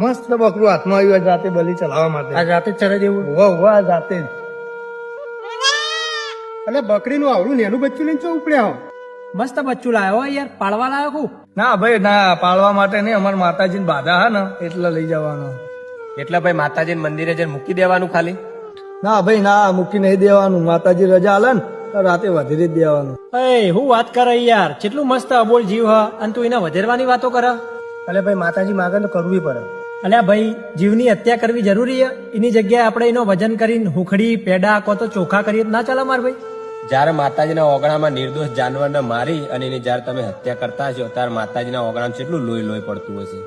મસ્ત બકરું હાથમાં આવ્યું જાતે બલી ચલાવવા માટે. આ જાતે જ ચરે દેવું. વાહ જાતે જ. અને બકરીનું આવડું નેનું બચ્ચું લઈને ચો ઉપડ્યા હો. મસ્ત બચ્ચું લાવ્યો યાર, પાળવા લાવ્યો હું. ના ભાઈ ના, પાળવા માટે નહીં, અમારા માતાજી બાધા હા ને એટલે લઈ જવાનો. એટલે ભાઈ માતાજી મંદિરે જઈને મૂકી દેવાનું ખાલી. ના ભાઈ ના, મૂકી નહીં દેવાનું. માતાજી રજા આલે ને તો રાતે વધેરી જ દેવાનું. એ હું વાત કરે યાર, કેટલું મસ્ત અબોલ જીવ હ અને તું એને વધેરવાની વાતો કરે. એટલે ભાઈ માતાજી માગે તો કરવી પડે. અલ્યા ભાઈ, જીવની હત્યા કરવી જરૂરી છે? એની જગ્યાએ આપણે એનો વજન કરીને હુખડી પેડા કો તો ચોખા કરીએ તો ના ચાલે માર ભાઈ? જયારે માતાજીના ઓગણામાં નિર્દોષ જાનવરને મારી અને એની જયારે તમે હત્યા કરતા હશો ત્યારે માતાજીના ઓગણામાં કેટલું લોહી લોહી પડતું હશે.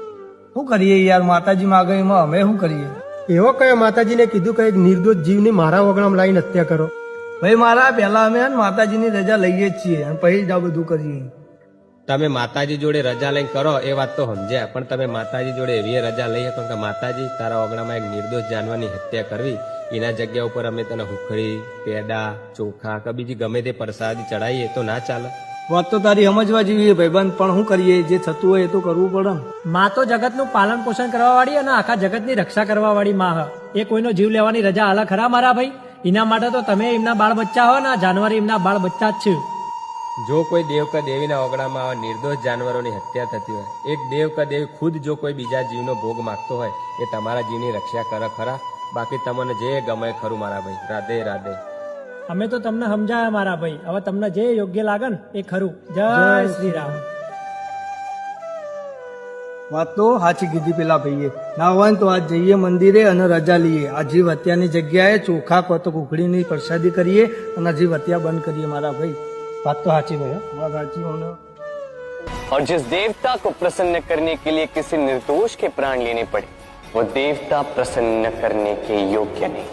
શું કરીએ યાર, માતાજી માગે એમાં અમે શું કરીએ? એવો કયો માતાજીને કીધું કે નિર્દોષ જીવની મારા ઓગણામાં લાવીને હત્યા કરો? ભાઈ મારા પહેલા અમે માતાજીની રજા લઈએ જ છીએ અને પછી જ આ બધું કરીએ. તમે માતાજી જોડે રજા લઈને કરો એ વાત તો સમજ્યા, પણ તમે માતાજી જોડે એવી રજા લઈ શકો કે માતાજી તારા ઓગણામાં એક નિર્દોષ જાનવરની હત્યા કરવી, એના જગ્યા ઉપર અમે તને હુખડી પેડા ચોખા કે બીજી ગમે તે પ્રસાદી ચડાવીએ તો ના ચાલે? વાત તો તારી સમજવા જેવી ભાઈબંધ, પણ શું કરીએ, જે થતું હોય એ તો કરવું પડે ને. માં તો જગતનું પાલન પોષણ કરવા વાળી અને આખા જગતની રક્ષા કરવા વાળી માં હ. એ કોઈનો જીવ લેવાની રજા આલા ખરા મારા ભાઈ? એના માટે તો તમે એમના બાળ બચ્ચા હો ને, જાનવર એમના બાળ બચ્ચા જ છે. જો કોઈ દેવ કે દેવીના ઓગણામાં આવા નિર્દોષ જાનવરોની હત્યા થતી હોય, એક દેવ કે દેવી ખુદ જો કોઈ બીજા જીવનો ભોગ માગતો હોય, એ તમારા જીવની રક્ષા કરે ખરા? બાકી તમને જે ગમે ખરું મારા ભાઈ. રાધે રાધે. અમે તો તમને સમજાયા મારા ભાઈ, હવે તમને જે યોગ્ય લાગે ને એ ખરું. જય શ્રી રામ. વાત તો સાચી કીધી પેલા ભાઈએ. ના હોય ને તો આજ જઈએ મંદિરે અને રજા લઈએ. આ જીવ હત્યાની જગ્યાએ ચોખા કો તો કુકડીની પ્રસાદી કરીએ અને જીવ હત્યા બંધ કરીએ મારા ભાઈ. વાત તો સાચી ભાઈ. વાત સાચી હોને. और जिस देवता को प्रसन्न करने के लिए किसी निर्दोष के प्राण लेने पड़े, वो देवता प्रसन्न करने के योग्य नहीं.